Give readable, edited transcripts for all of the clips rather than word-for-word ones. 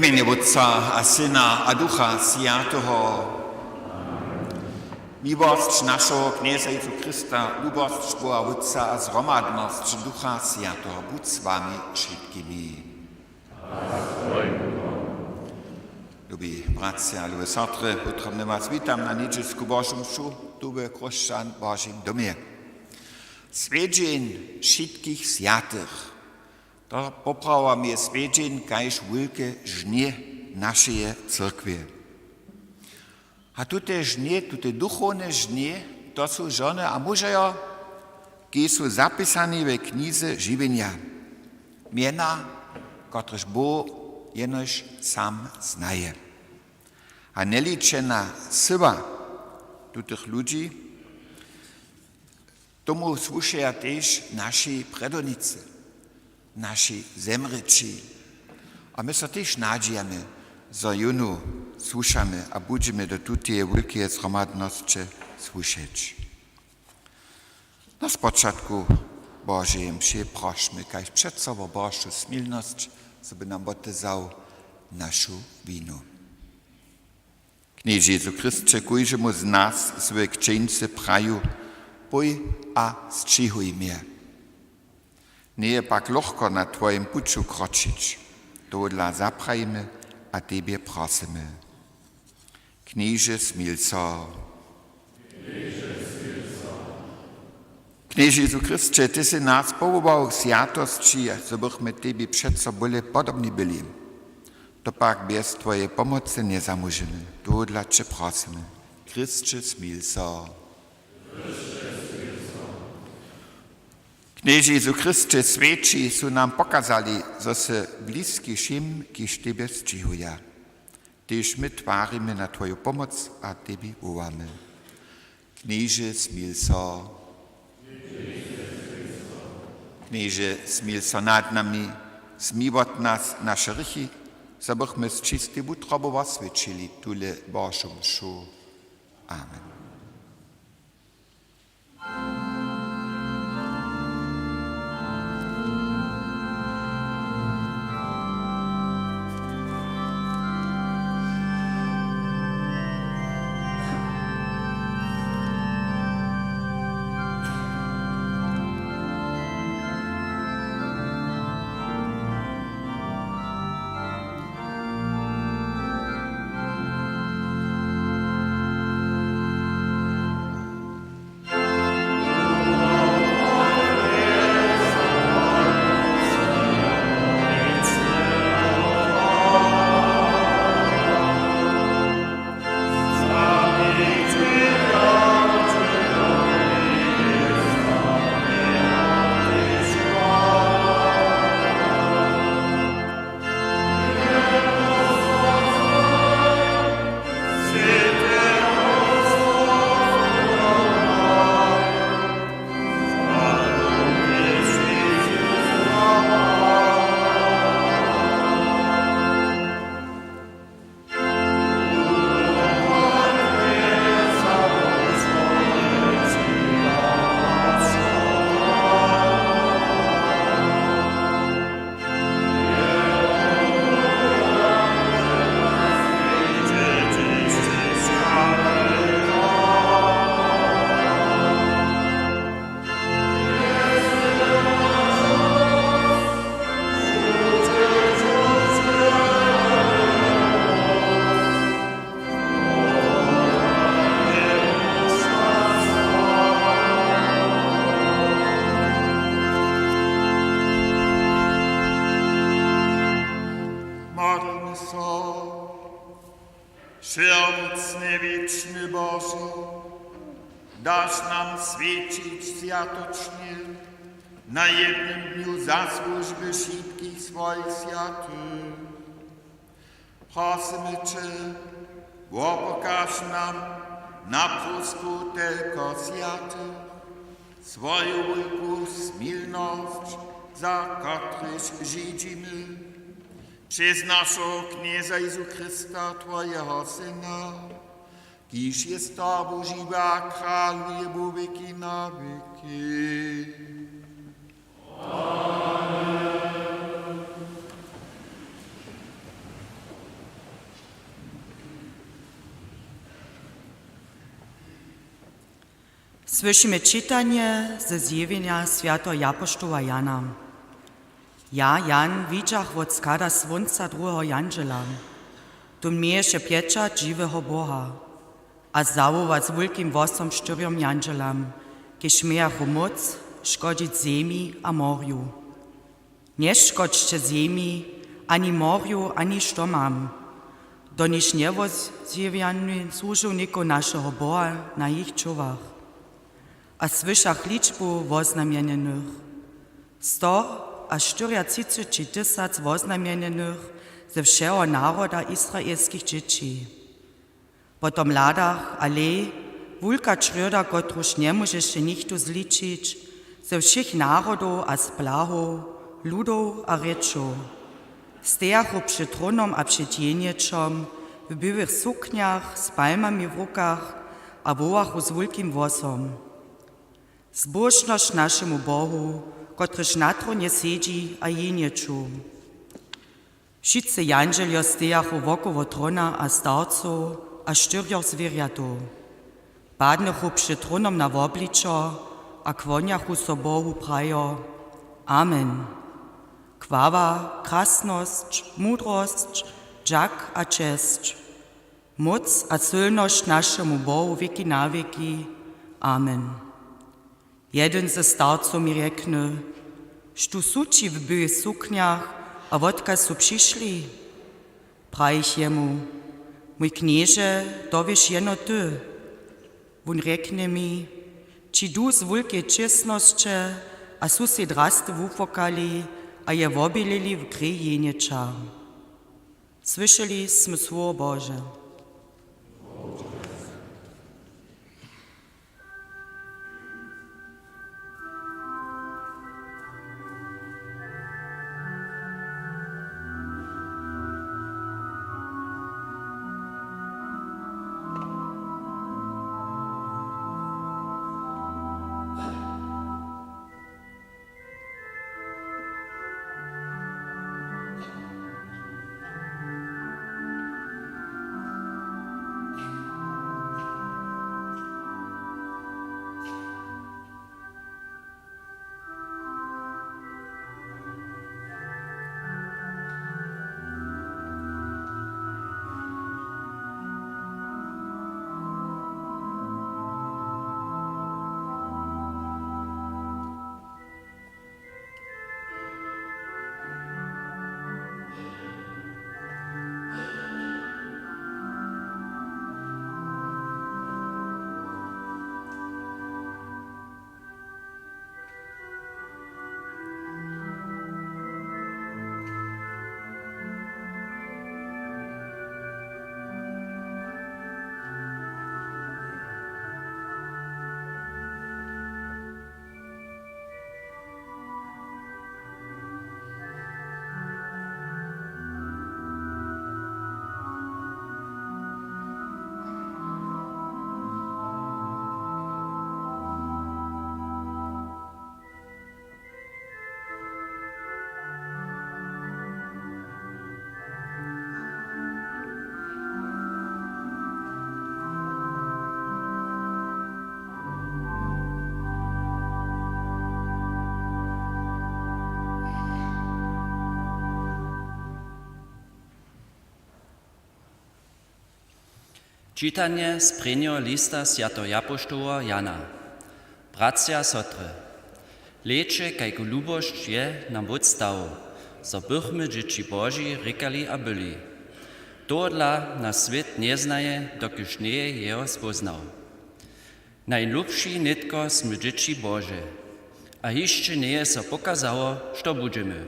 імені Отця, а Сина, а Духа Святого. Miłość naszego Knieza Jezu Chrysta, lubość Boga Otca, a zgromadność Ducha Świętego, bądź z wami wszystkimi. Lubi bracia, lubi sestry, potrzebny was witam na niedzielsku Bożą mszu, tu w Kościan Bożym Domie. Swiedzień wszystkich świętych, to poprawa mnie swiedzień, kajż wielkie żnie naszej cyrkwi. A tutaj żnie, tutaj duchowne żnie, to są żony, a mužejo, ki są zapisane w knize żywienia. Miena, któreż Bóg jenoż sam znaje. A nieliczena syła tych ludzi, tomu słuchają też nasi predonicy, nasi zemryci. A my się też nadziejemy, że junu słuchamy, a będziemy do tej wielkiej zgromadności słuchać. Na początku Bożej mszy prośmy, każ przed sobą Bożą smilność, żeby nam potezał naszą winu. Knieże Jezu Chryste, kujżemu z nas swoje księdze praju, bój a strzyhuj mnie. Nie je pak lochko na Twoim puczu kroczyć, to dla zaprajmy, a Tebie prosimy. Knieże smilco. Knieże Jezu Chryste, Ty si nas powołał świętości, żebyśmy Tebie przed sobą podobni byli. To pak bez Twojej pomocy nie zamożymy. To dla Cię prosimy. Chryste smilco. Knieże Jezu Chryste, świeci są nam pokazali, że se bliski szym, kiż Tebie strzyhuje. Tyż my twarimy na Twoją pomoc, a Tebie wołamy. Knieże smilco. Knieże smilco nad nami, zmiłot nas nasze rychy, żebyśmy z czystym utrobą oswiecili tule Bożą mszu. Amen. Wszechmocny, wieczny Boże, dasz nam świecić światocznie na jednym dniu za służby wszystkich swoich świętych. Prosimy Cię, bo pokaż nam na pustku tylko świętych swoją wielką smilność, za któryś żyjemy. Przez naszego Knieza Jezu Chrysta, Twojego Syna, kiż jest Tobą żywy, a króluje po wieki na wieki. Amen. Słyszymy czytanie ze zjawienia świętego apostoła Jana. Ja, Jan, widziach od skada słońca drugiego Janżela. Tu mieješe pieczat żywego Boha, a zawołać z wielkim głosem czterem Janżelam, kież miachu moc szkodzić ziemi a morju. Nie szkodźcie ziemi, ani morju, ani sztomam, do niż nie zjawiany służowniku naszego Boha na ich czuwach. A słyszach liczbu woznamienionych. 134 000 woznamienionych ze wszego naroda izraelskich dzieci. Potom ladach, ale wulka črjoda, kotruž nie może się nichtu zliczyć, ze všich narodów a z blahów, ludów a rečov. Stejachu przed tronom a przed jenieczom, w byłych sukniach, z palmami w rukach, a wołachu z wielkim wosom. Zbożność naszemu Bohu, kotryż na tronie siedzi a jenieczu. Wszyscy janželio stejachu wokoło trona a starców, a štyrjoch zwierjatów. Padnechu przed tronom na wobliczo, a kłoniachu so Bohu prajo. Amen. Chwała, krasność, mudrość, dżak a czest. Moc a silność naszemu Bohu wieki na wieki. Amen. Jeden ze starców mi rekne, sztu suci w byłych sukniach, a wodka su przyszli? Prajich jemu, mój knieże, to wiesz jeno ty. Wun rekne mi, či du z wielkiej czesności, a su se drasty wufokali, a je wobilili w kry jeniecza. Słyszeli sme słowo Boże. Czytanie z prvního lista świętego apostoła Jana. Bracia sotry, leče kajku lubošć je nam odstało, so bychmy dzieci Boži rekali a byli. Tohodla nas svět neznaje, dokyż nie jeho spoznał. Najlubší nitko sme dzieci Bože, a jeszcze nie so pokazało, što budžemy.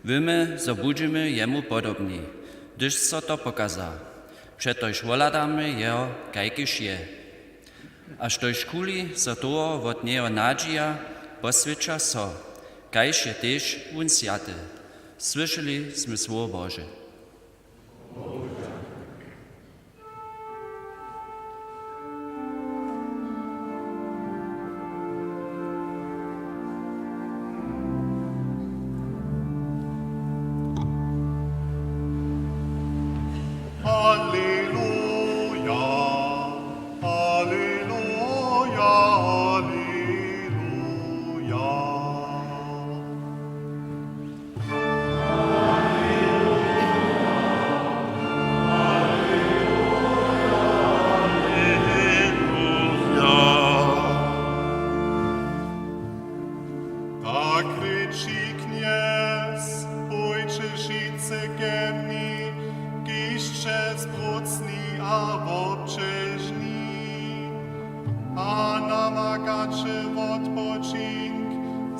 Wiemy, so budžemy jemu podobni, gdyż so to pokaza. Přetož voladamy jeho, kajkiž je. Až tož kuli so toho od neho nadžija, posvědča so, kajž je tež vun sjaty. Slyšeli sme slovo Bože. Halleluja, halleluja.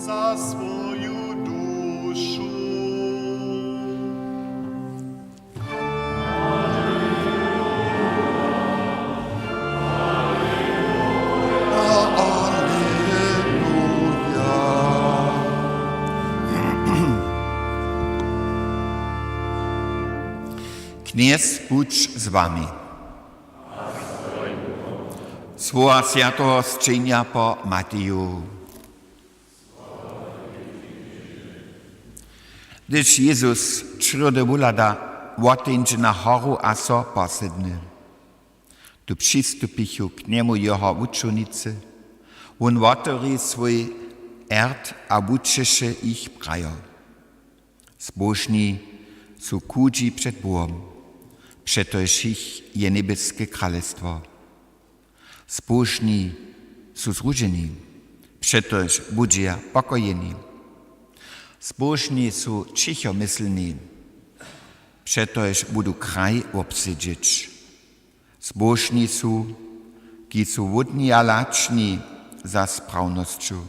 za svoju dušu. Kněz buď s vámi. Svoja sviatého sčenia po Mateju. Když Jezus črode volada, votinče na horu a so posedne. Tu přistupichu k němu jeho učenice, on otvorí svůj erd a učeše ich prajo. Zbožní jsou kudzi před Bohem, přetož ich je nebeské královstvo. Zbožní jsou zružení, přetož budou pokojení. Zbožní jsou čichomyslní, přetož budou kraj obsedžet. Zbožní jsou, ki jsou vodní a lační za správnosťou,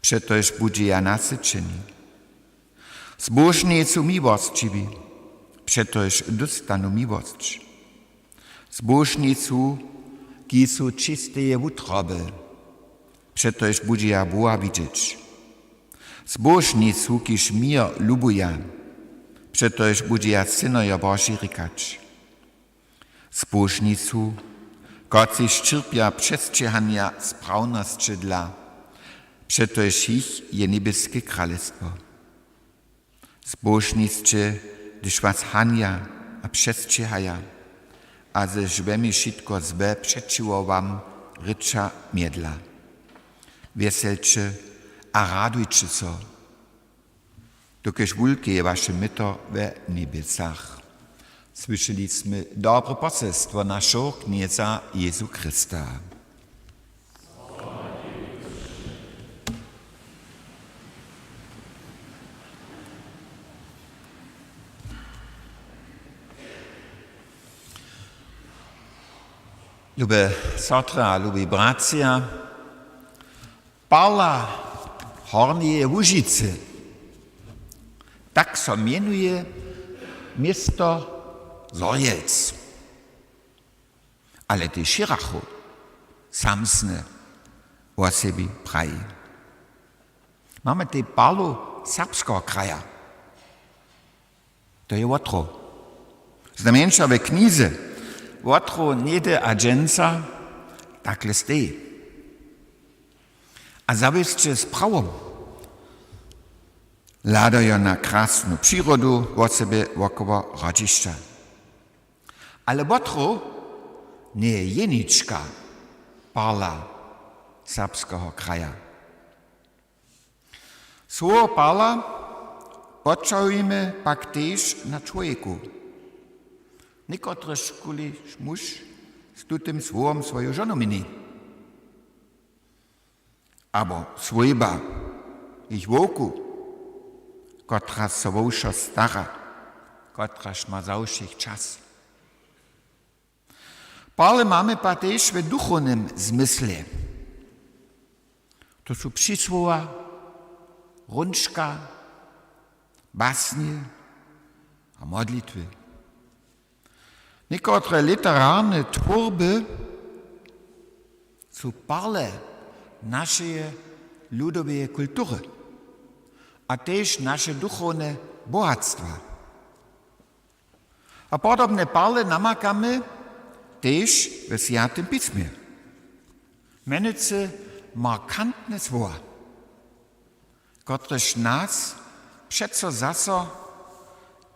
přetož budou nasyčení. Zbožní jsou miłostčiví, přetož dostanou miłość. Zbožní jsou, ki jsou čisté utroby, přetož budou Boha vidět. Zbožní jsou, kiž mír lubuja, přetož budou synoja Boží říkat. Zbožní jsou, koci ščerpia přesčehania správnosti dla, přetož jich je nebeské královstvo. Zbožní jste, když vás hania a přesčehaja, a ze žvemi šitko zbe přečiło vám rycza miedla. Weselče a radujcie so, dokež wulkie je wasze myto we niebiesach. Słyszeliśmy dobre poselstwo naszego knieza Jezu Chrysta. Liebe Sotra, liebe bracia, Parla Hornie Łužice, tak so mienuje miasto Zorjelc. Ale ty Širachu samsne o sebi praji. Mamy ty Parlu serbskiego kraja. To je Łotro. Znamienša we knize Łotro niede agenca takle stej. A zawisće z pravom. Ladajo na krasnu przyrodu od sebe wokoło rodzišća. Ale Łotro nie je jenička Parla serbskiego kraja. Svojo Parla počujeme pak tež na človeku. Niekotrzy szkuli muž z tutym słowem swoją żoną mini. Abo swojba ich woku, kotra sowosza stara, kotraż ma zauszych czas. Parle mamy pa tež w duchownym zmysle. To są przysłowa, rączka, basnie a modlitwy. Niekotre literarne tworby są parle naszej ludowej kultury, a też nasze duchowne bogactwa. A podobne parle namakamy też w Świętym Pismie. Mianowicie markantne słowa, któreż nas przeco zaso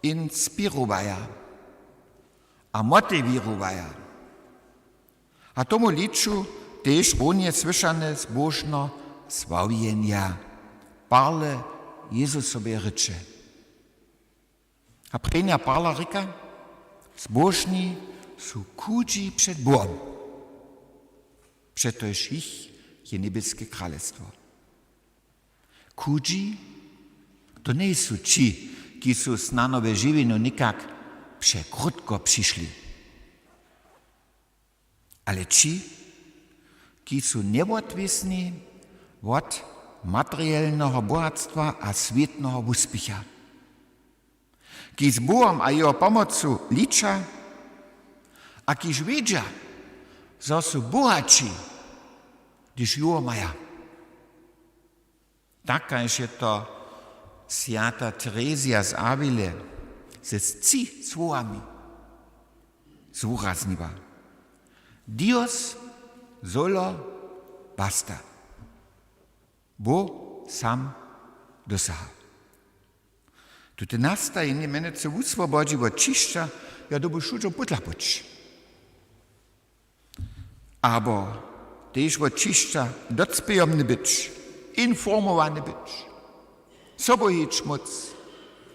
inspirowają a motivirują. A tomu liču też runie słyszane zbożno sławienia. Parle Jezusowe rycze. A prenia parla ryka, zbożni są kudzi przed Bogiem. Przetoż ich je niebieskie królestwo. Kudzi to nie są ci, ki są z nanowe żywinu nikak przekrótko przyszli. Ale ci, ki są nieodwisni od materiálneho bohatstva a svietného úspěcha. Ký s Bohom a jeho pomocu liča a kýž vědža, že sú bohatší, když jeho maja. Takaž je to sviata Terezia z Avile ze sci svojami zúrazniva. Dios solo basta. Bo sam dosaha. Tute nastajenie mene se usvobodzi od čišća, ja dobu šuđo putlapoć. Aber tež od čišća docpijomne byč, informovane byč, sobohič moc,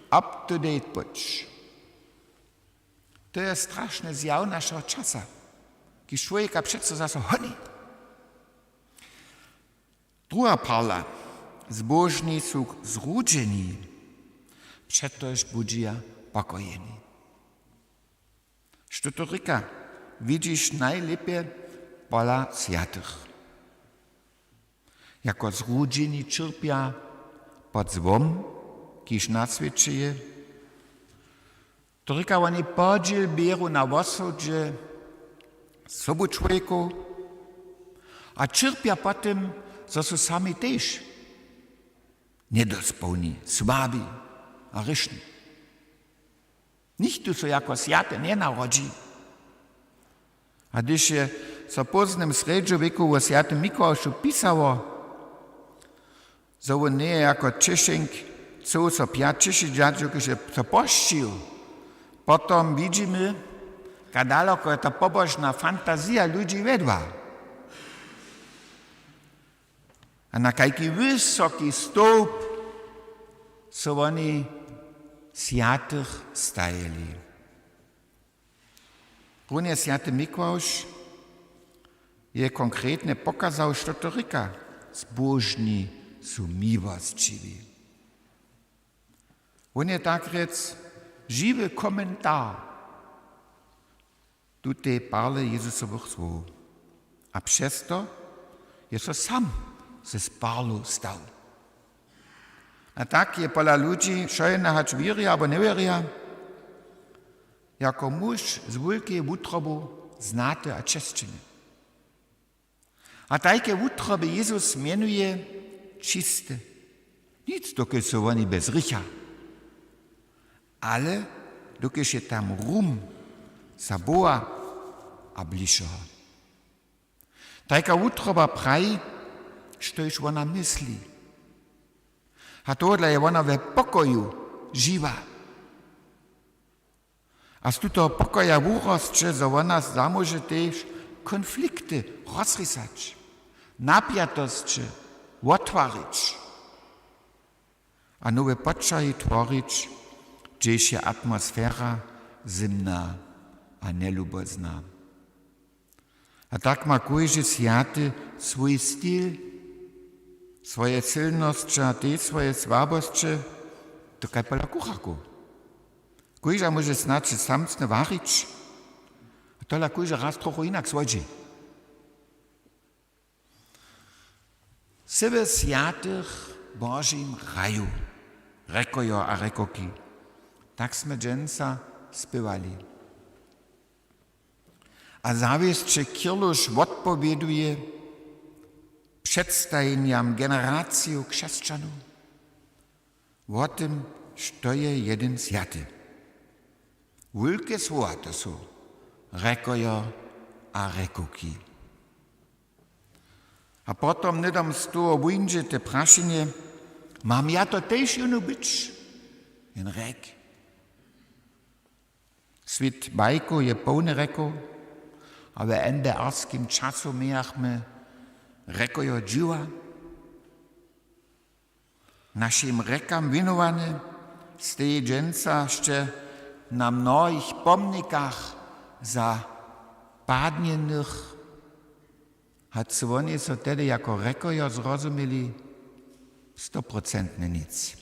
up-to-date byč. To je strašne zjav našeho časa, ki človeka přeco zase honí. Druga parla, zbožní sú zrúdžení, přetož budžia pokojení. Što to říká, vidíš najlepie pola sviatych. Jako zrúdžení čerpia pod zvom, kiž nasvedčuje. To říká, oni podžil bieru na osudže sobu človeku a čerpia potom, že sú sami tež nedospolní, svábi a ryšní. Nichtu sú jako sviate nenarodzi. A když je sa pozdnym sredžoveku o sviatem Mikulášu písalo, že on nie je jako Češenk, co so 5-6 džadžu, když je to poštil, potom vidíme, jak daleko je ta pobožná fantazia ľudí vedla. A na kajki vysoký stoup so oni sviatych stajeli. Runie sviaty Mikuláš je konkrétne pokazał, što to říká. Zbožní sú milostčiví. On je tak rec živý komentár tutej parle Jezusových slov. A přesto je to sam se spálu stav. A tak je pola ľudí šojena hač víria abo neveria, jako muž z veľkej útrobu znáte a čestčiny. A tajke útroby Jezus menuje čiste. Nic, dokud sú oni bez rycha. Ale dokud je tam rum za Boha a bližšeho. Tajka útroba prají, što iš ona myslí. A tohle je ona ve pokoju živa. A z toho pokoja vúrostče, že ona zamôže tež konflikty rozrysať, napiatosće otvariť a nové počaji tvoriť, gdzieś je atmosféra zimná a nelubozná. A tak má kojže sviaty svoj styl, svoje silnosti a tie svoje slabosće, to kaj pola kuchaku. Kojža môže snačiť samcne variť, a tola kojža raz trochu inak svojži. Sebe sviatych Božím raju, rekojo a rekoky. Tak sme dženca spěvali. A závěstče Kirluš odpověduje předstajenjam generáciu křesťanů o tom, što je jeden sviaty. Veľké slova to sú rekojo a rekoky. A potom nedom z toho vujnže te prašenie, mám ja to tež jenu byč? Jen rek. Svit bajko je polne reko, a v NDR-ským času miachme rekojo dživa. Našim rekam vinované steje dženca ešte na mnohých pomnikách za pádnených. A co oni so tedy jako rekojo zrozumeli 100% nic.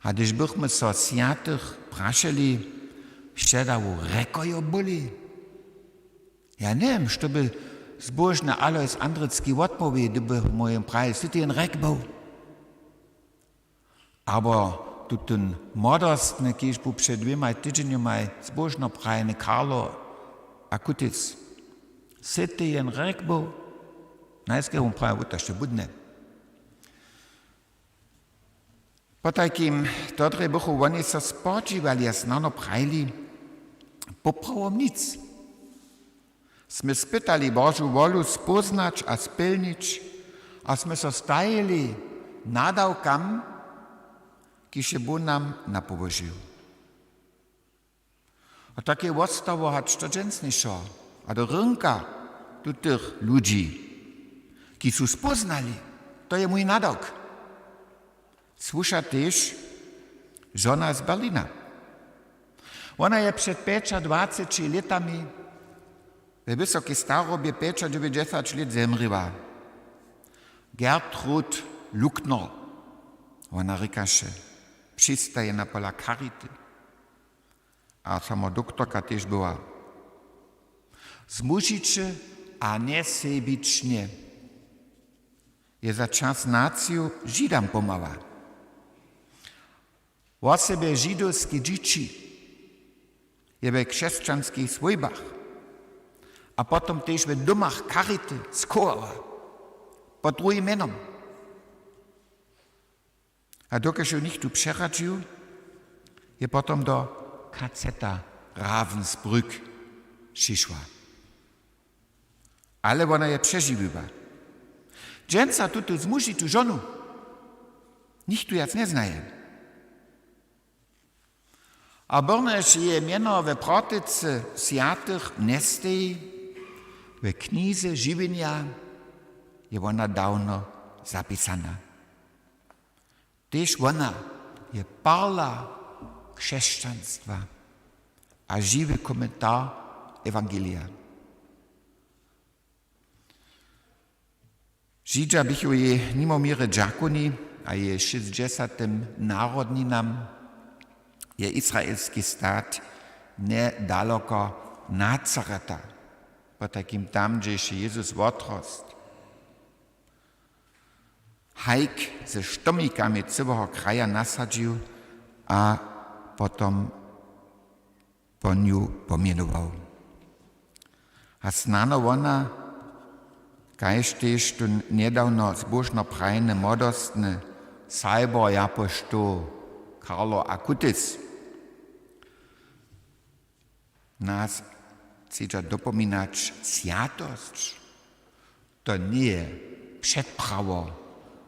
A když bychom so sviatych prašeli, što da u rekojo boli, ja neviem, što by zbožne Alois Andrický odpowie, gdyby mojem prawie, syty en rekbał. Aber tu ten modostny, kiedyś był przed 2 tygodniami zbożno prajny Karlo Akutis, syty en rekbał, najskej on prawie, to jeszcze budne. Po takim dotre buchu oni so spodziewali, a znano prajli, poprawom nic. Sme spytali Bożu wolu spoznać a spełnić, a sme so stajili nadawkam, kiż Bóg nam napołożył. A takie odstawo hat szczodzenstniejszo, a do rynka do tych ludzi, ki su spoznali, to je mój nadawk. Słysza też żona z Berlina. Ona je przed 25 latami we wysokiej starobie 95 lat zemriła. Gertrud Luckner. Ona rykaše, přistaje na pola Charity. A sama doktorka też była. Zmužiče a nesebične je za čas naciju Židam pomala. O sebe židovské dzieci je ve křesťanských svojbách a potom też v domach Charity skovala pod druhým menom. A dokud ju nicht tu přeradžil, je potom do kaceta Ravensbrück přišla. Ale ona je přeživila. Dženca tuto zmuži tu žonu nikto jac neznaje. A Brnež je mjeno ve protice sjatych nestej, ve knize življenja je ona davno zapisana. Tež ona je parla křesťanstva a živý komentar Evangelia. Židža bychu je nimomíre džakoni a je 60. národninam je izraelski stát nedaleko Nazareta, po takim tam, gdzie się Jezus odrost. Hajk ze sztomikami całego kraja nasadził, a potom po niu pomienował. A znano ona, kajż też tu niedawno zbożno prajny, modostny Sajbor Japoštol Karlo Akutis nas chce dopominać sjatość, to nie przedprawo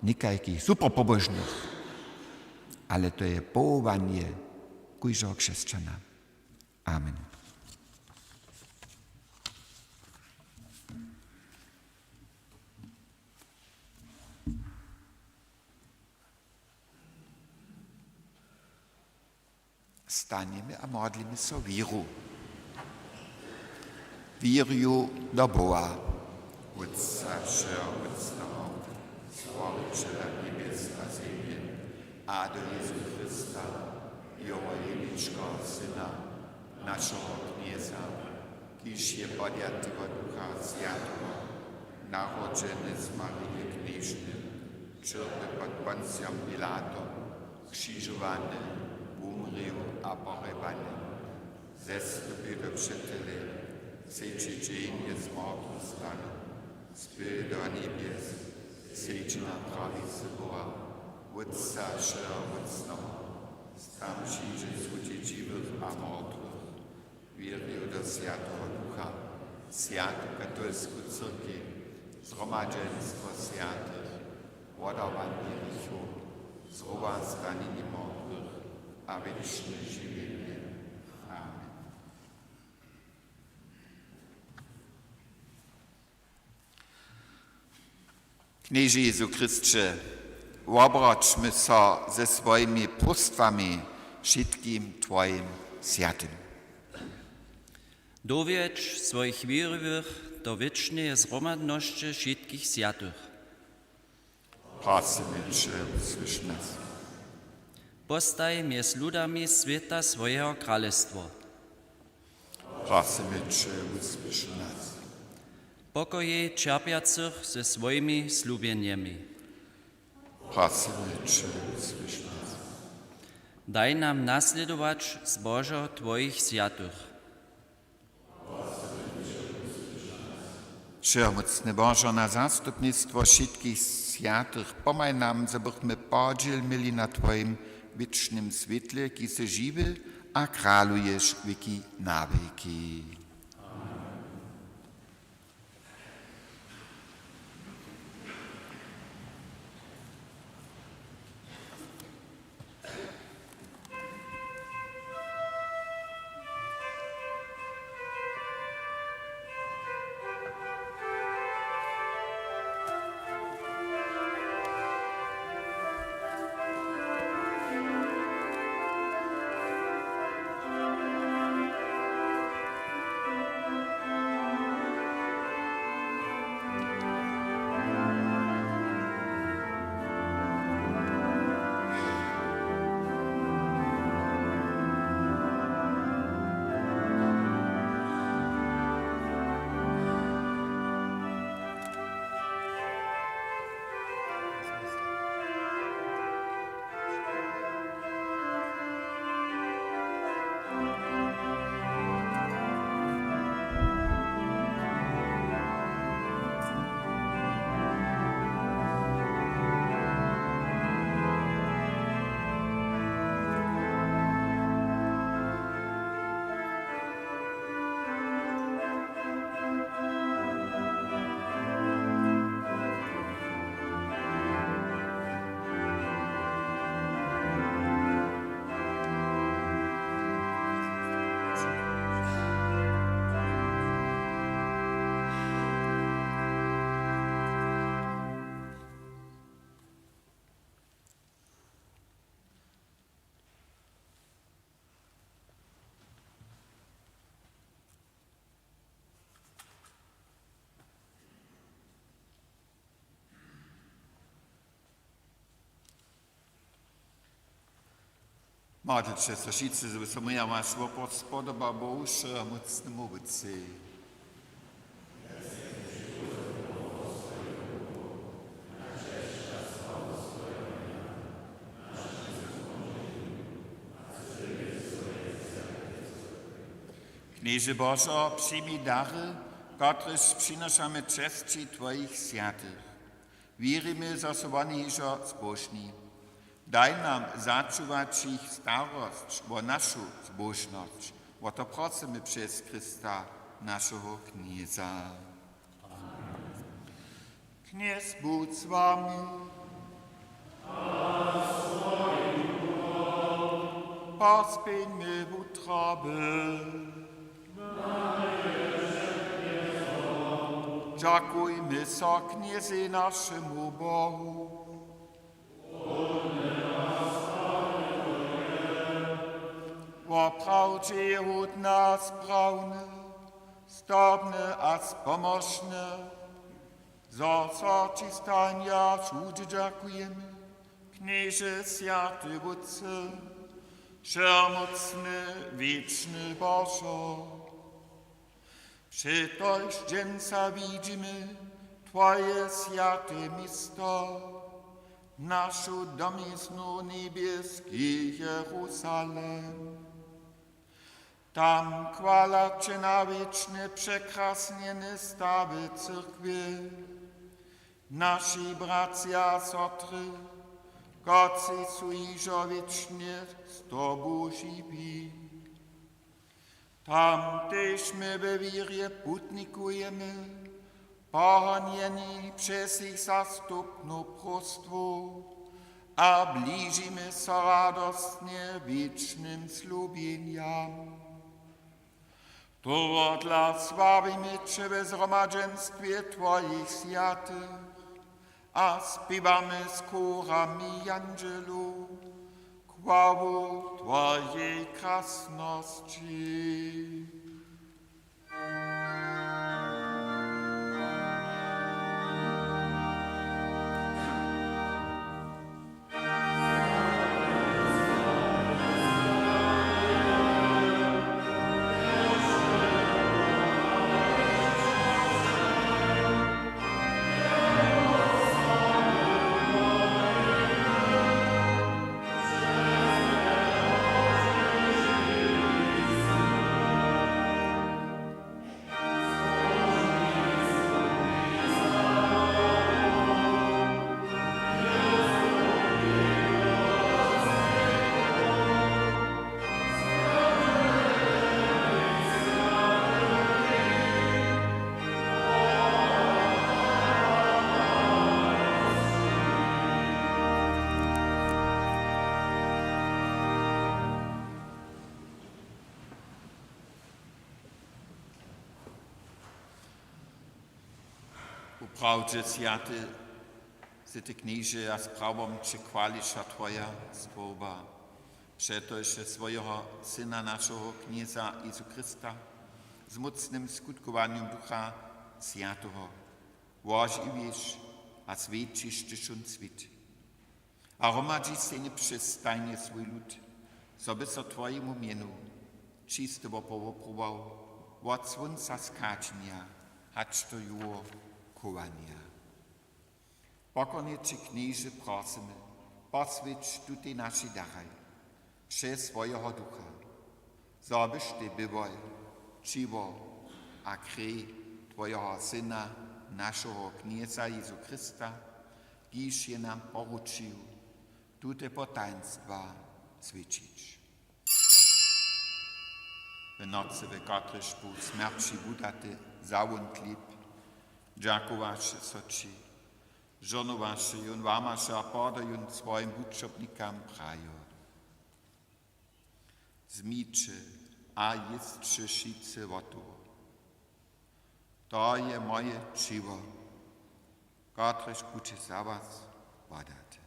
nikakich superpobożnych, ale to je powołanie każdego chrześcijana. Amen. Staniemy a modlimy so wiru. Wieruję do Boga, Otca Wszechmocnego, Stworzyciela niebies a ziemi, a do Jezusa Chrysta, Jego jedynego Syna, naszego Knieza, kiż je podjętego Ducha Świętego, narodzony z Maryi Knieżny, cierpy pod Poncjom Pilatom, krzyżowany, umrzył a porywany, zestąpił do przytyle, trzeci dzień jest zmartwychwstany, zbył do niebies, siedzi na prawicy Boga, Otca Wszechmocnego, tam przyjdzie sudzi żywych a martwych, wieruję do Świętego Ducha, Świętą Katolicką Cyrkiew, zgromadzeństwo świętych, wodowanie grzechu, zmartwychwstanie martwych, a wieczne żywienie. Amen. Knieże Jezu Chryscze, obroćmy so ze swoimi pustwami wszystkim Twoim świętym. Dowiedź swoich wierowych do wiecznej zgromadności wszystkich świętych. Prosimy Cię, usłysz nas. Postaj między ludami świata swojego królestwa. Prosimy Cię, usłysz nas. pokoji čerpiacych ze svojimi slúbeniami. Prosimy Cię, słysz nas. Daj nam nasledować zbożo Twoich świętych. Wszechmocny Boże, na zastupnictwo wszystkich świętych, pomaj nam, żebyśmy podziel mieli na Twoim wiecznym świetle, ki se żywy, a kralujesz wieki na wieki. Modlitwcie się wszyscy, żeby się moja masło spodoba Boże, a mocnemu Ojcu. Knieże Boże, przyjmij dary, któreż przynoszamy czci Twoich świętych. Wierzymy, że są oni zbożni. Daj nam zaczuwać ich starość, bo naszą zbożność, bo to prosimy przez Chrysta, naszego Knieza. Kniez bądź z wami. Pospieńmy w utrobę. Dziękujmy za Kniezy naszemu Bogu. Bo prawdzie od nas prawne, stopne a spomożne, za co Ci stania cud dziękujemy, Knieże święty Ojcze, wszechmocny, wieczny Boże. Przytoż dzięca widzimy Twoje święte miasto, naszą domiznu niebieski Jeruzalem. Tam chwala Cię na wieczne przekrasnione stawy cyrkwie. Nasi bracia sotry, kocy są iżo wiecznie z Tobą żywi. Tam też my we wierze putnikujemy, pohonieni przez ich zastupną prostwo, a bliżymy się radosnie wiecznym zlubieniam. To dla sławimy Cię w zgromadzeństwie Twoich świętych, a śpiewamy z chórami angelów chwału Twojej krasności. Правже святи, святе кніже, а справом чи хваліша Твоя створба, przetojże swojego Syna naszego Knieza Jezu Chrysta z mocnym skutkowaniem Ducha Świętego, łoż i wiesz, a świecisz Tyś und świt. A romadzi się nie przestanie swój lud, żeby so Twojemu mienu czystowo powopróbował, od słońca skaczenia, aż do jego kowania. Pokornie Cię, Knieże, prosimy, poswiedź tutaj nasze dary, przez swojego Ducha, żebyś Ty bywał czywo a krej Twojego Syna, naszego Knieza Jezu Chrysta, kiż je nam poruczył, tute potaństwa świecić. W nocy, w którejś po śmierci budaty załątliw, dziękowasze soci, żonowasze i on wamasze, a podają swoim buczobnikom prajo. Zmicze, a jest szycice wotowo. To je moje czywo, któreż budzie za was wadate.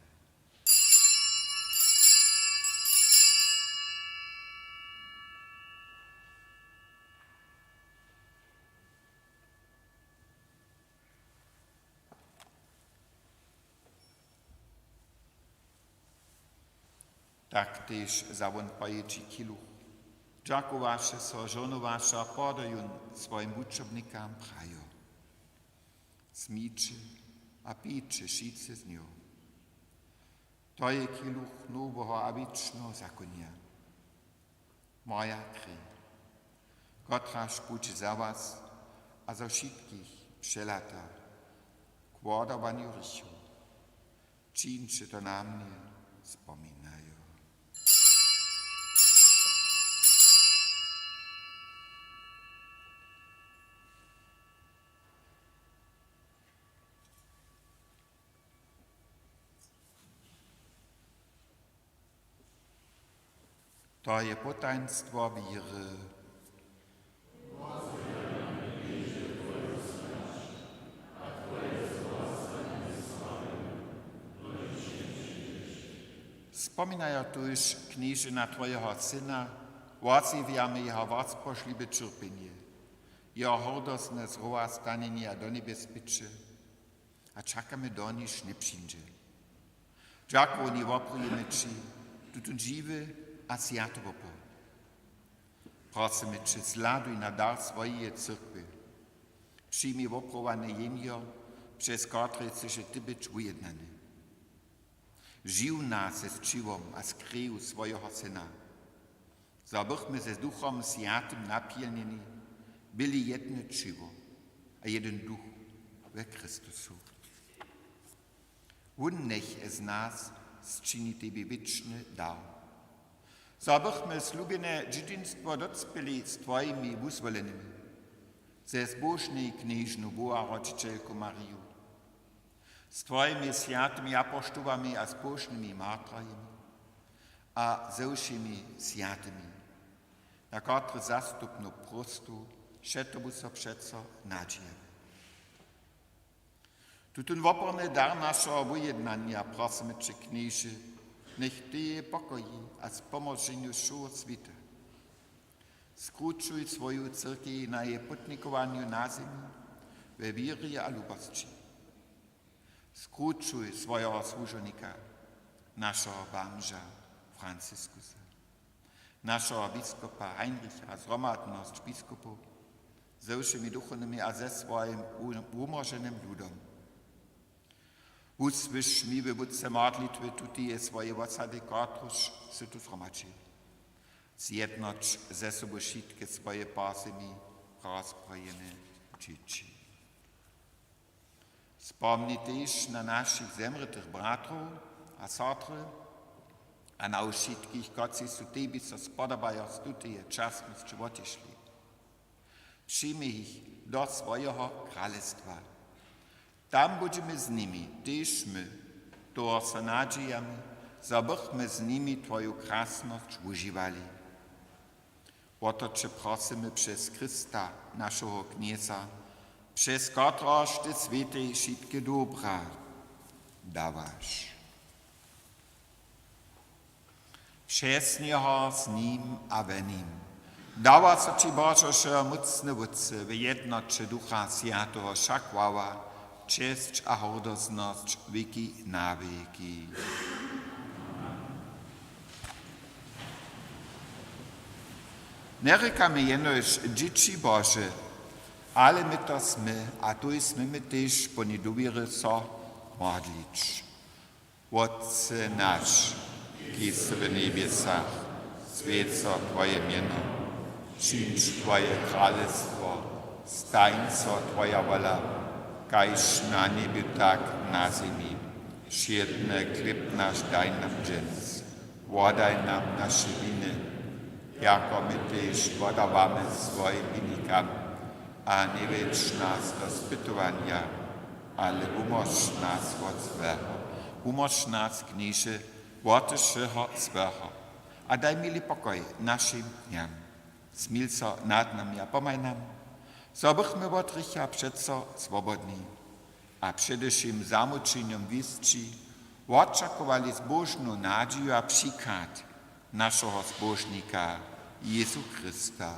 Tak też zawątpaje ci kiluch. Dziękowasze so żonowasze, a podają swoim buczobnikom prajo. Zmicze, a picze szyce z nią. To je kiluch nowego a wiecznego zakonia. Moja krew, któraż budzie za was, a za wszystkich przelata, k wodowaniu rychu. Czyńcie to na mnie wspominają. To je potaństwo wiry. Wspominają tuż knieży na Twojego Syna, odzywiamy Jeho wacposzliwe cierpienie, Jeho hordosne zrowa stanienie do niebezpiecze, a czekamy do nich nie przyjdzie. Dziękuję, nie woprujemy Ci, tu dziwy a światowo. Prosimy Cię, zladuj na dar swojej cyrkwy. Przyjmij woprowane jenio, przez które chcesz Ty być ujednany. Żył nas ze czciwą a z kreju swojego Syna. Zabychmy ze Duchom Świętym napełnieni, byli jedno czciwo, a jeden Duch we Chrystusu. On niech z nas zczyni Tebe wieczny dar. Zabychmy zlubione dziedzictwo docpili z Twoimi wyzwolonymi, ze zbożnej knieżną Boga Rodzicielku Mariu, z Twoimi świętymi apostołami a zbożnymi martyrami, a ze wszemi świętymi, na które zastupno prostu, szetobu so przeco nadzieję. Tutun woporny dar naszego wyjednania prosimy Cię, knieży, niech Ty je pokoji a z pomożeniu szło świta. Skruczuj swoją cyrkiew na jej putnikowaniu na ziemi, we wierze a lubości. Skruczuj swojego służebnika, naszego bamża Franciszkusa, naszego biskupa Heinricha, zgromadność biskupów, ze wszemi duchownymi a ze swoim umożonym ludom. Usłysz mi wywódce modlitwy tutaj swoje osady, któreż się tu zgromadzili. Zjednocz ze sobą wszystkie swoje pasemi rozbrojone dzieci. Wspomnij też na naszych zemrtych bratów a sestry, a na wszystkich, którzy su Tebe so spodobają z tutaj czasności odeszli. Przyjmij ich do swojego królestwa. Tam będziemy z nimi, też my, to z nadziejami, żebyśmy z nimi Twoją krasność używali. O to Cię prosimy przez Chrysta, naszego Knieza, przez kotroż Ty Świętej wszystkie dobra dawasz. Przez Niego, z Nim a we Nim. Dawa co Ci Boże mocne wódce, w jednocie Ducha Świętego wszak chwała, cześć a hordosność wieki na wieki. Nerekamy jenoś dzieci Boże, ale my to sme, a tu jsme my też ponedubiery so modlić. Otce nasz, kiś w niebiesach, świeć so Twoje miano, przyjdź Twoje królestwo, stań so Twoja wola, kajż na niebie tak na ziemi. Schiedny chleb nasz daj nam dziś, wodaj nam nasze winy, jako my też wodawamy swoim winnikam, a nie wiedz nas do spytowania, ale umoż nas od złego. Umoż nas, knieże, od złego. A daj miły pokoj naszym dniom. Smil so nad nami a pomaj nam, so bychmy od rycha przeco swobodni, a przedewším zamučeniem wisci oczekowali zbożną nadzieję a przykład naszego zbożnika Jezu Chrysta.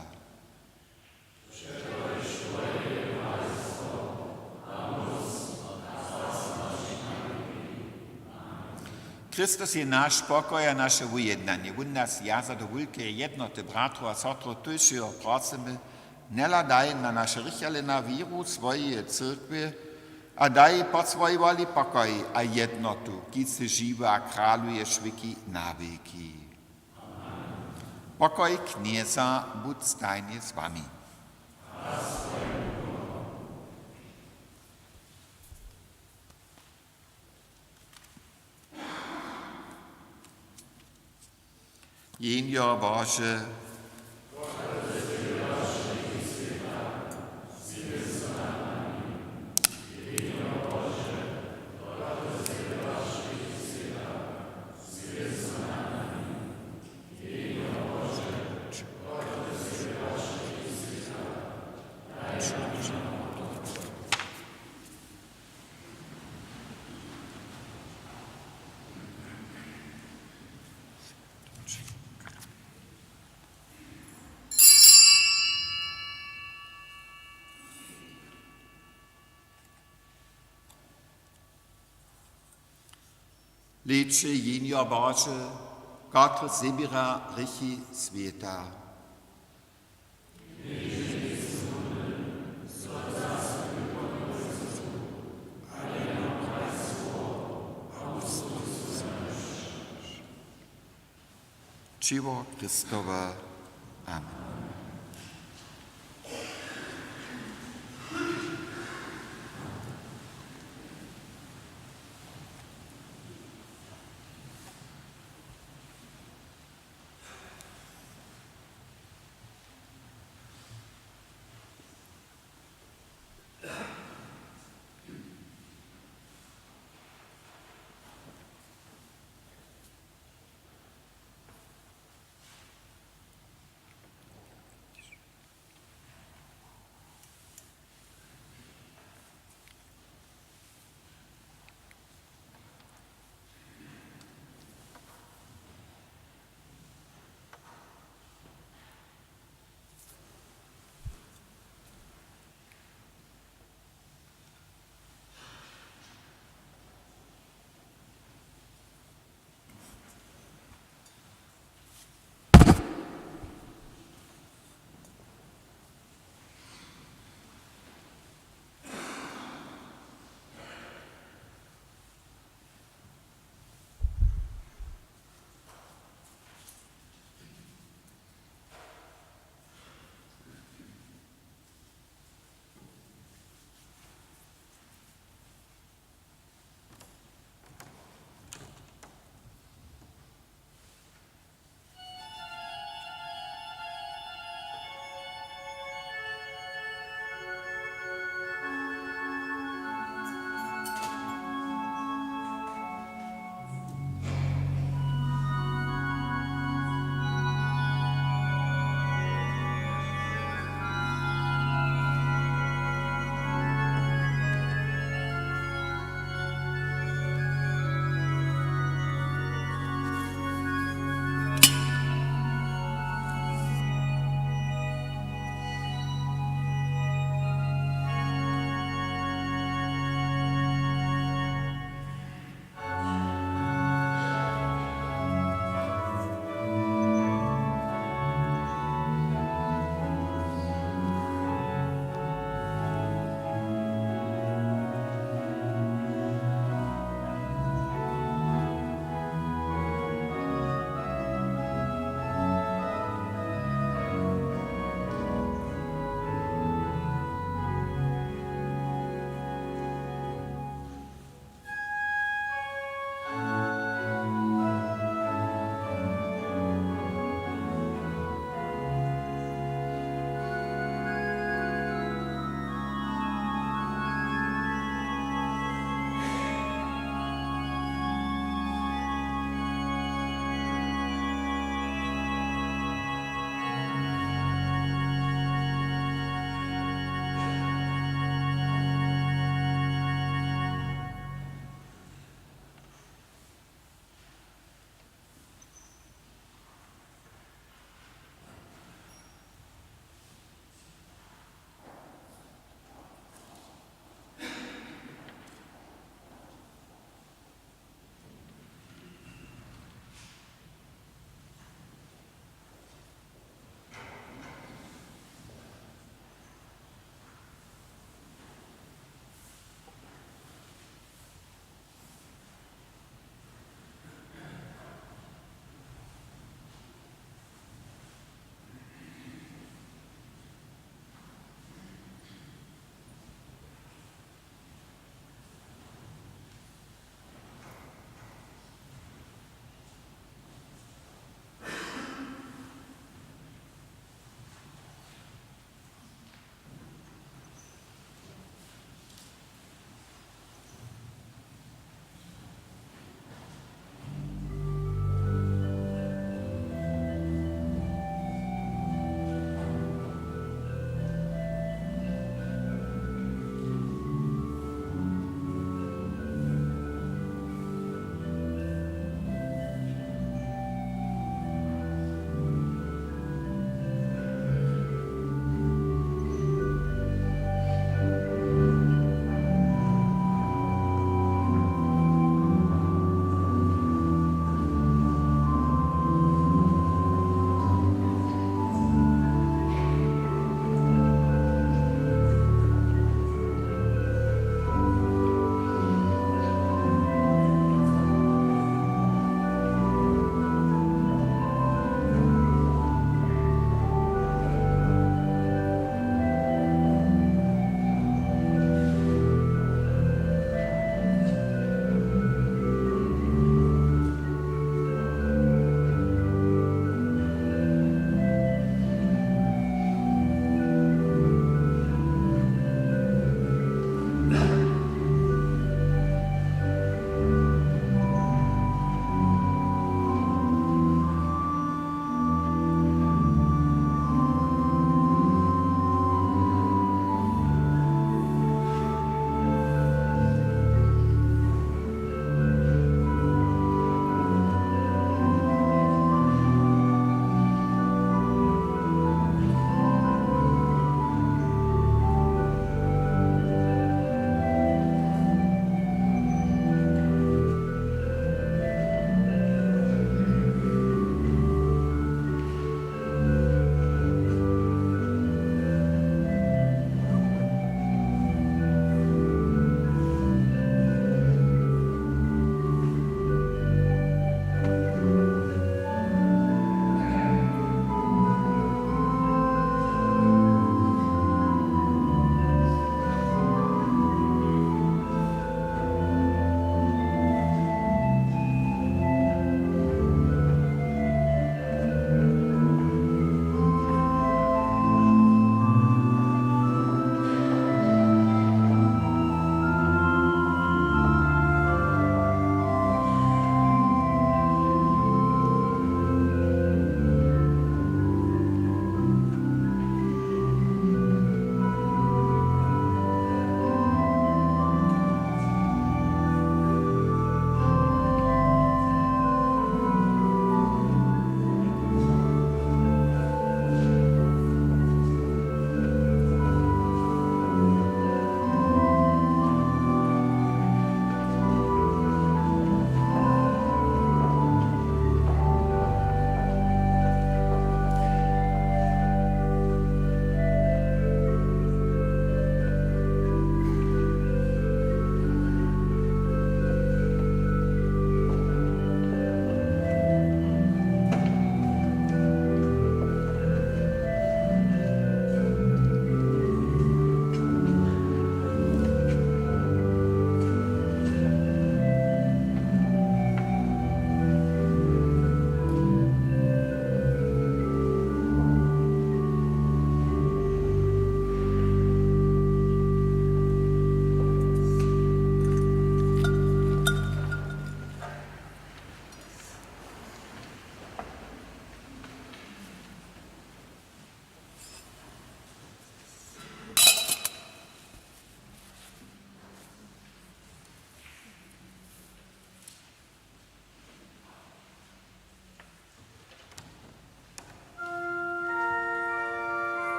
Chrystus je nasz pokoj a nasze ujednanie. On nas jaza do wielkiej jednoty bratru a sotru tysiąc prosimy, nie daj na nasze rychale na wiru swojej cyrkwy, a daj pod swojej woli pokoj a jednotu, ki se żywa a kraluje szwiki na wieki. Pokoj knieza bądź stajnie z wami. Jenior Boże, Liczy Jenior Boże, Gott Sibira Richi Sveta. Ciwo Chrystowa. Amen.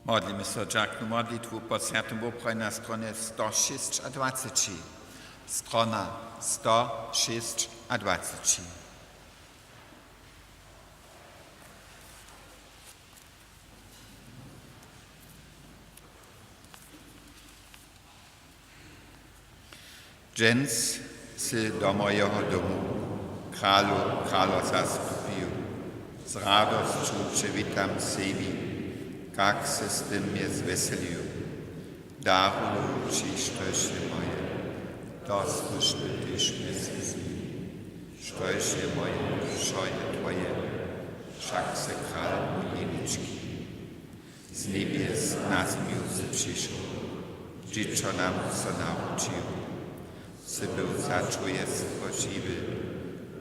Modlíme sa džaknú modlitvu po Sviatom Vopre na strane 126. Strana 126. Džens si do mojho domu, králo zastupiju, z radosťou, že vítam sebi, kak se s tym mnie zveselju. Daruju ci štojše moje, doslušno tyž mnie zizmi. Štojše moje, šoje tvoje, však se král jenički. Z nebies nas miłce przyszł, dziecko nam se nauczył. Se był zaczuje stworzywy,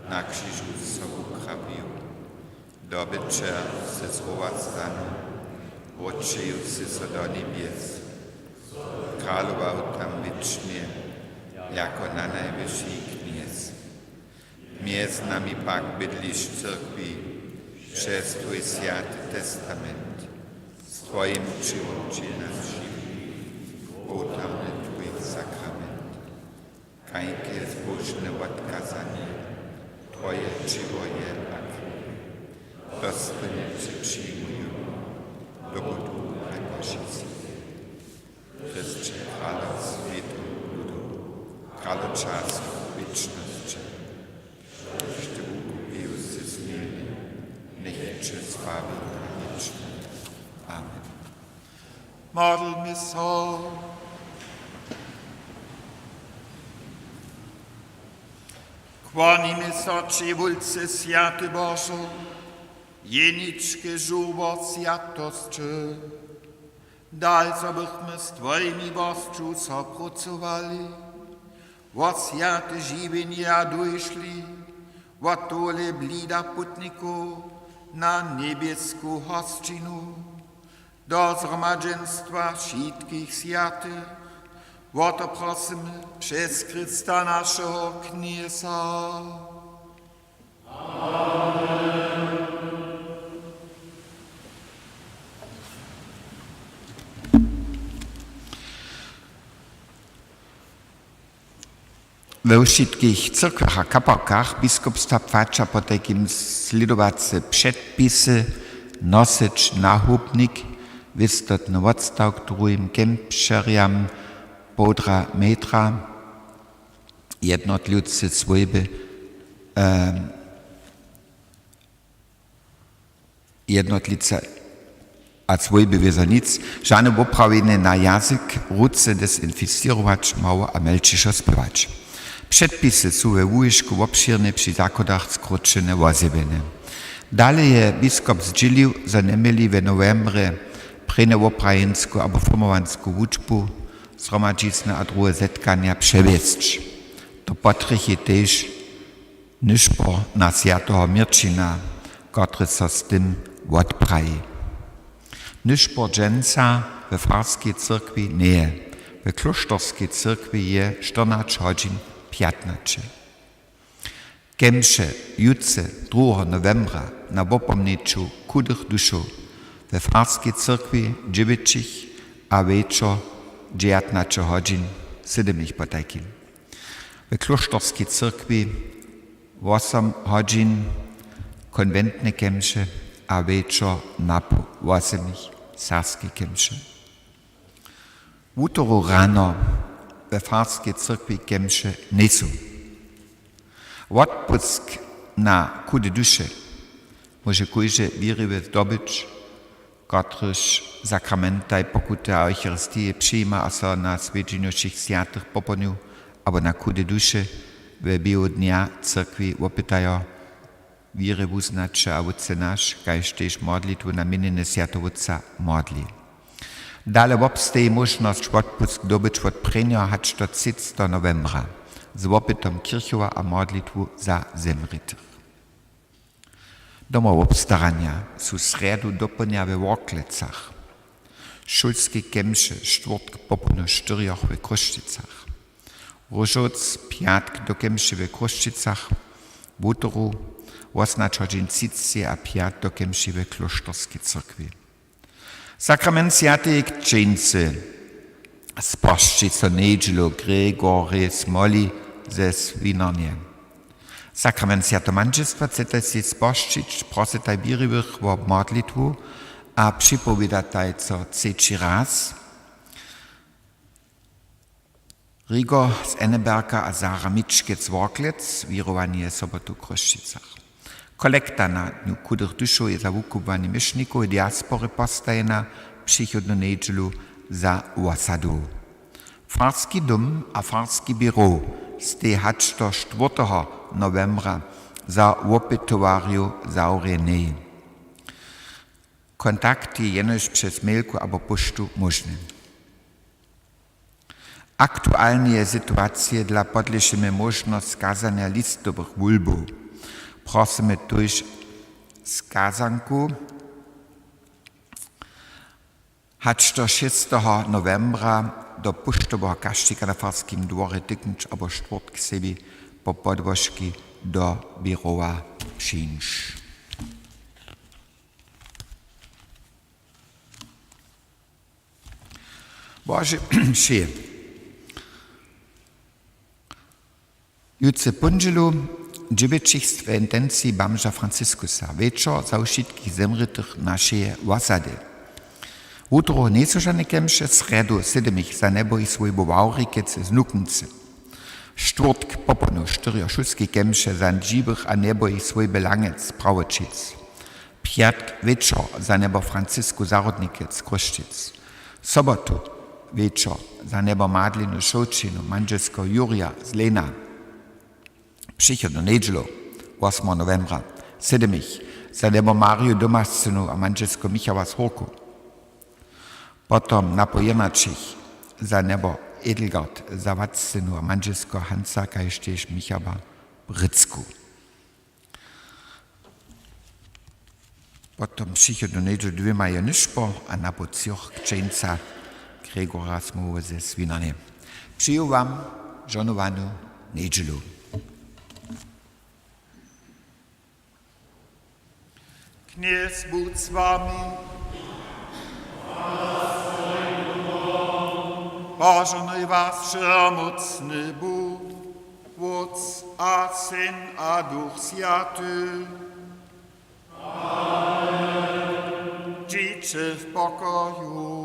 na krzyżu sobą krawił. Dobycze se zwoła stanu, oczyjący se do niebies. Králował tam wiecznie, jako na najwyższy kniez. Miez nami pak bydlisz w cyrkwi, przez Twój Święty Testament. Z Twoim przyłączy nas żywi, otamny Twój sakrament. Kańkie zbożne odkazanie, Twoje żywo je ak. Dostojnie Cię przyjmują, do budu radości. Chryście, Králo světu, ludu, Králo času, věčnosti. Že ukupil si změny, nech Cię sławi na wieczne. Amen. Modlmy sa. Kłonimy sa Ci, wólcy Święty Boże, jeniczkie żuwo świętości. Daj, żebyśmy z Twoimi bożczu sopracowali, od święte żywienia dojszli, od tole blida putników na niebieską hostczinu, do zgromadzeństwa wszystkich świętych, o to prosimy przez Chrysta naszego Knieza. We wszystkich cyrkwach a kapałkach biskupstwa płacza po takim slidowacy przedpisy, nosić nahubnik, wystotny odstaw, którym kępszeriam półtora metra, jednotliwcy swojby, jednotlice a swojby wiezonic, żadne poprawienie na język, ruce dezinfistować, mało a melciszo spływać. Przedpisy są we wujszku obszirne przy zakodach skrócone wozjebiene. Dalej je biskup zdzielił, że nie mieli w novembrze prene oprajinsku albo formowansku wuczbu zgromadzicne a drugie zetkania przewieźć. To potrychi też niżpo na Świętego Mirczyna, który so z tym odpraji. Niżpo dżęca we farskiej cyrkwi nie, we klosztorskiej cyrkwi je 14 godzin 15. Kemsze jutce 2. novembra na wopomnieczu kudych duszów we farskiej cyrkwi 9 a wieczor 19 godzin 7 potajkin. We klosztorskiej cyrkwi 8 godzin konwentne kemsze a wieczor na 8 sarskie kemsze. Utoro rano we farskiej cyrkwi kemsze nie są. Odpusk na kudy dusze może kujże wirywy zdobyć, któryż sakramentaj pokuty a Eucharystii przyjma, a so na swiedzeniu wszystkich świętych poponił, albo na kudy dusze w biegu dnia cyrkwi opytają wiry uznaczy, a wódce nasz, kajż też modlitwu na imieniny Świętowódca modli. Dalej obstaje możność odpusk dobyć od prenia hać do 30. novembra z opytom kirchowa a modlitwu za zemrytych. Domowe obstarania są sredu doplnia we Worklecach, szulskie kemsze czwartk poponu 4 we Kruszczycach, Różoc piatk do kemszy we Kruszczycach, w utoru 18:30 a piat do kemszy we klosztorskiej cyrkwi. Sakrament sviatej księdze spošči co nedźelo Gregory Smoli ze Swinarnie. Sakrament sviatomanžestva chcete si spoščić, prositaj biriwych o modlitwu, a připovědataj co třetí raz. Rigo z Enneberga a Zara Mitschkec Worklec, wirowanie sobotu w Kroščicach. Kolekta na dniu kudrych duszu je za wukubanie myšnikov i diaspory postajena przychodnu nedźelu za osadu. Farski dom a farski biro ste hačto 4. novembra za opětovariu zaurenej. Kontakty jenož przez mailku albo poštu možné. Aktualnie sytuacje dla podliczymy możliwość skazania listowych wulbów. Prosimy tuż skazanku hačto 6. novembra do puštového kaštika na Farskim dworze tyknąć albo czwartk sobie po podwożki do birowa przyjść. Boże mszy. Jutce pundzielu dziewięćich intencji Bamža Franciskusa, wieczor za wszystkich zemrytych naszej osady. Utro niecożane kemsze, sredu sedemich za nebo i swój bowaurikec z Nuknicy. Czwartk poponu 4 kemsze za dżibych a nebo i swój belangec Prawočic. Piatk wieczor za nebo Francisku Zarodnikec Kroščic. Sobotu wieczor za nebo Madlinu Šočinu manželsko Jurija z Lena. Przychodnu nedźelo 8. novembra sedemich za nebo Mariu Domascynu a manželsko Michała z Horku. Potom napojenačich za nebo Edelgard Zawadzcynu a manželsko Hansa kajštěž Michała Britsku. Potom przychodnu nedźelu 2 jenišpo a na pocioch księdza Gregora Smoły ze Swinarnie. Przyjął wam żonowaną nedźelu. Kněz buď s vámi. Błażony was wszechmocny Bóg, Ojciec a Syn a Duch Święty. Amen. Żyjcie w pokoju.